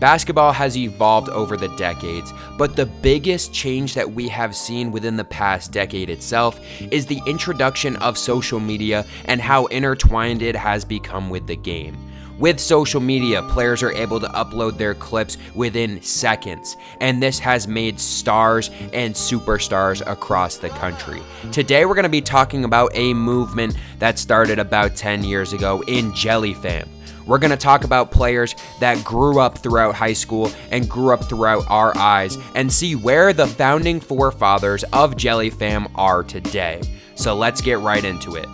Basketball has evolved over the decades, but the biggest change that we have seen within the past decade itself is the introduction of social media and how intertwined it has become with the game. With social media, players are able to upload their clips within seconds, and this has made stars and superstars across the country. Today, we're going to be talking about a movement that started about 10 years ago in Jelly Fam. We're going to talk about players that grew up throughout high school and grew up throughout our eyes and see where the founding forefathers of Jelly Fam are today. So let's get right into it.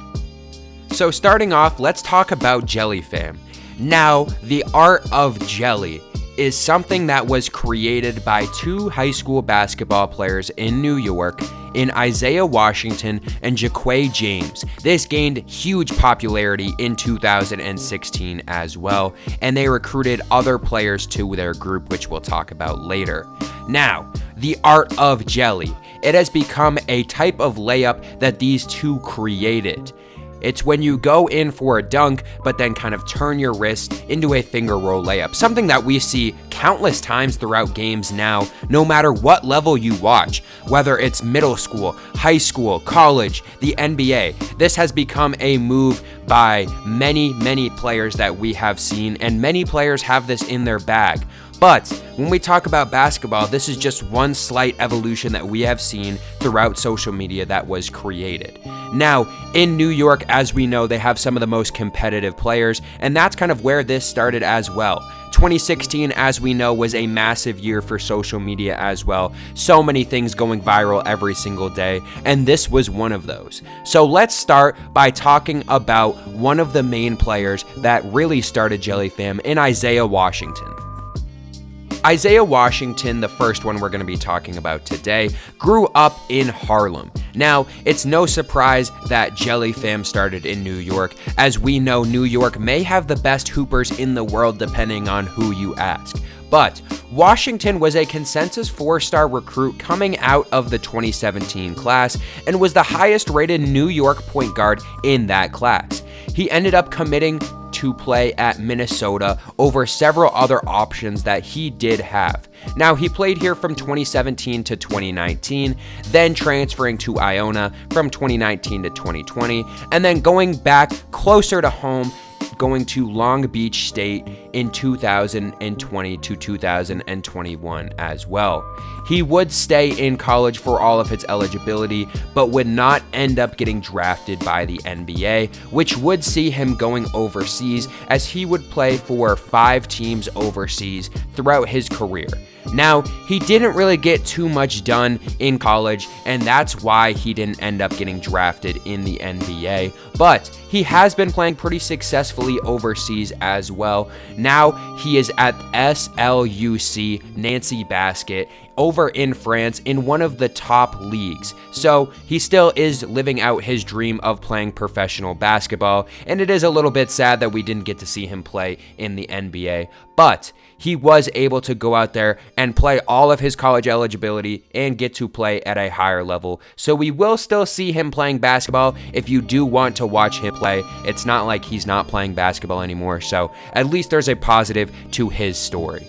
So starting off, let's talk about Jelly Fam. Now, the art of jelly is something that was created by two high school basketball players in New York, in Isaiah Washington and Jaquay James. This gained huge popularity in 2016 as well, and they recruited other players to their group, which we'll talk about later. Now, the art of jelly. It has become a type of layup that these two created. It's when you go in for a dunk, but then kind of turn your wrist into a finger roll layup, something that we see countless times throughout games now, no matter what level you watch, whether it's middle school, high school, college, the NBA. This has become a move by many players that we have seen, and many players have this in their bag. But when we talk about basketball, this is just one slight evolution that we have seen throughout social media that was created. Now, in New York, as we know, they have some of the most competitive players, and that's kind of where this started as well. 2016, as we know, was a massive year for social media as well. So many things going viral every single day, and this was one of those. So let's start by talking about one of the main players that really started Jelly Fam in Isaiah Washington. Isaiah Washington, the first one we're going to be talking about today, grew up in Harlem. Now, it's no surprise that Jelly Fam started in New York, as we know New York may have the best hoopers in the world depending on who you ask. But Washington was a consensus 4-star recruit coming out of the 2017 class and was the highest rated New York point guard in that class. He ended up committing to play at Minnesota over several other options that he did have. Now, he played here from 2017 to 2019, then transferring to Iona from 2019 to 2020, and then going back closer to home, going to Long Beach State in 2020 to 2021 as well. He would stay in college for all of his eligibility, but would not end up getting drafted by the NBA, which would see him going overseas, as he would play for 5 teams overseas throughout his career. Now, he didn't really get too much done in college, and that's why he didn't end up getting drafted in the NBA, but he has been playing pretty successfully overseas as well. Now, he is at SLUC Nancy Basket over in France in one of the top leagues. So he still is living out his dream of playing professional basketball, and it is a little bit sad that we didn't get to see him play in the NBA, but he was able to go out there and play all of his college eligibility and get to play at a higher level. So we will still see him playing basketball if you do want to watch him play. It's not like he's not playing basketball anymore, so at least there's a positive to his story.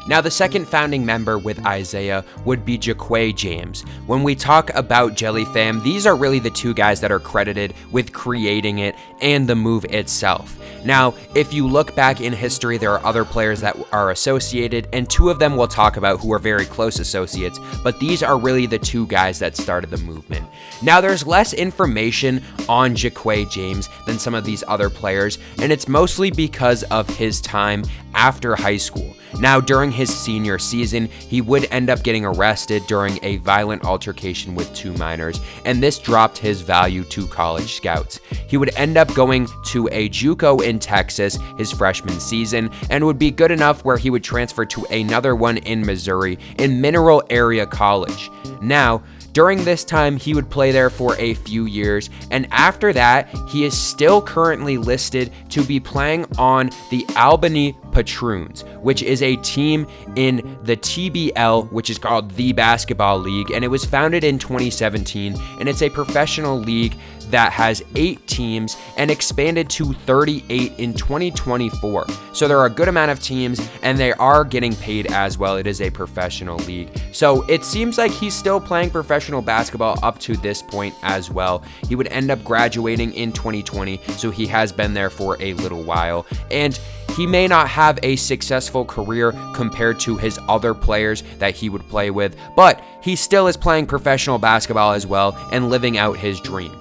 Now, the second founding member with Isaiah would be Jaquay James. When we talk about Jelly Fam, these are really the two guys that are credited with creating it and the move itself. Now, if you look back in history, there are other players that are associated, and 2 of them we'll talk about who are very close associates, but these are really the 2 guys that started the movement. Now, there's less information on Jaquay James than some of these other players, and it's mostly because of his time after high school. Now, during his senior season, he would end up getting arrested during a violent altercation with 2 minors, and this dropped his value to college scouts. He would end up going to a JUCO in Texas his freshman season, and would be good enough where he would transfer to another one in Missouri in Mineral Area College. Now, during this time, he would play there for a few years, and after that, he is still currently listed to be playing on the Albany Patroons, which is a team in the TBL, which is called the Basketball League, and it was founded in 2017, and it's a professional league that has 8 teams and expanded to 38 in 2024. So there are a good amount of teams, and they are getting paid as well. It is a professional league. So it seems like he's still playing professional basketball up to this point as well. He would end up graduating in 2020, so he has been there for a little while. And he may not have a successful career compared to his other players that he would play with, but he still is playing professional basketball as well and living out his dream.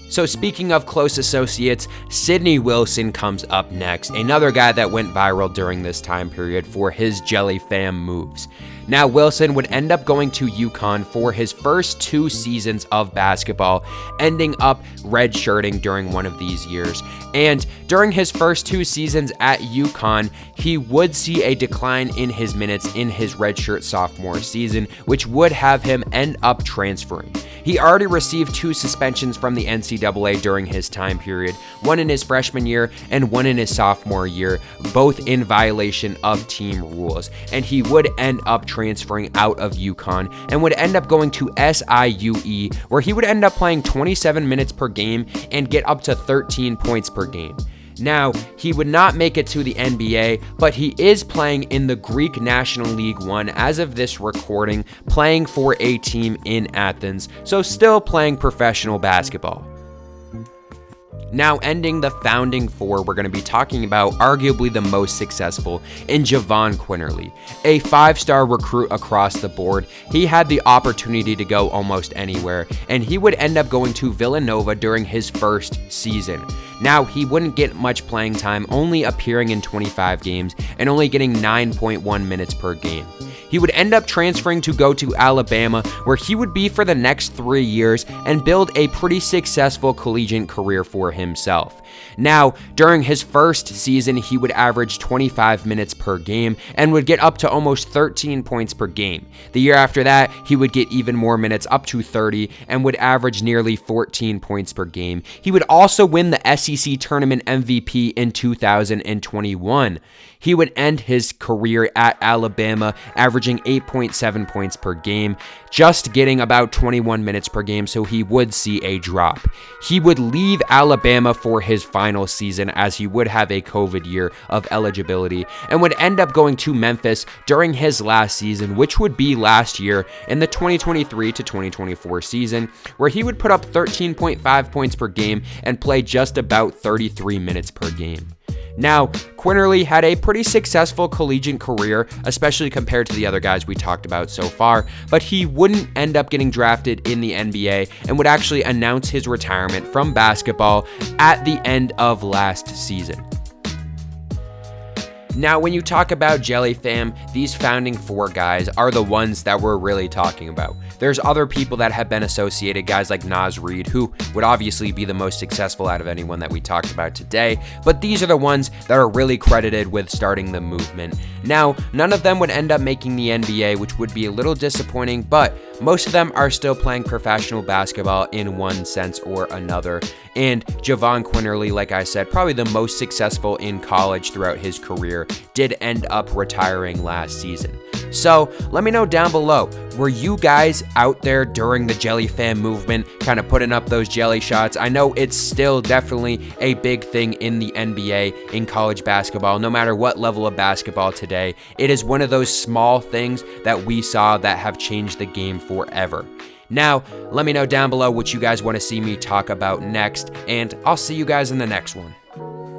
So speaking of close associates, Cydney Wilson comes up next, another guy that went viral during this time period for his Jelly Fam moves. Now, Wilson would end up going to UConn for his first 2 seasons of basketball, ending up redshirting during one of these years. And during his first 2 seasons at UConn, he would see a decline in his minutes in his redshirt sophomore season, which would have him end up transferring. He already received 2 suspensions from the NCAA during his time period, one in his freshman year and one in his sophomore year, both in violation of team rules. And he would end up transferring out of UConn and would end up going to SIUE, where he would end up playing 27 minutes per game and get up to 13 points per game. Now, he would not make it to the NBA, but he is playing in the Greek National League 1 as of this recording, playing for a team in Athens, so still playing professional basketball. Now, ending the founding 4, we're going to be talking about arguably the most successful in Jahvon Quinerly, a 5-star recruit across the board. He had the opportunity to go almost anywhere, and he would end up going to Villanova during his first season. Now, he wouldn't get much playing time, only appearing in 25 games and only getting 9.1 minutes per game. He would end up transferring to go to Alabama, where he would be for the next 3 years and build a pretty successful collegiate career for himself. Now, during his first season, he would average 25 minutes per game and would get up to almost 13 points per game. The year after that, he would get even more minutes, up to 30, and would average nearly 14 points per game. He would also win the SEC Tournament MVP in 2021. He would end his career at Alabama, averaging 8.7 points per game, just getting about 21 minutes per game, so he would see a drop. He would leave Alabama for his final season, as he would have a COVID year of eligibility, and would end up going to Memphis during his last season, which would be last year in the 2023 to 2024 season, where he would put up 13.5 points per game and play just about 33 minutes per game. Now, Quinerly had a pretty successful collegiate career, especially compared to the other guys we talked about so far, but he wouldn't end up getting drafted in the NBA and would actually announce his retirement from basketball at the end of last season. Now, when you talk about Jelly Fam, these founding 4 guys are the ones that we're really talking about. There's other people that have been associated, guys like Naz Reid, who would obviously be the most successful out of anyone that we talked about today, but these are the ones that are really credited with starting the movement. Now, none of them would end up making the NBA, which would be a little disappointing, but most of them are still playing professional basketball in one sense or another. And Jahvon Quinerly, like I said, probably the most successful in college throughout his career, did end up retiring last season. So let me know down below, were you guys out there during the Jelly Fam movement kind of putting up those jelly shots? I know it's still definitely a big thing in the NBA, in college basketball, no matter what level of basketball today. It is one of those small things that we saw that have changed the game forever. Now, let me know down below what you guys want to see me talk about next, and I'll see you guys in the next one.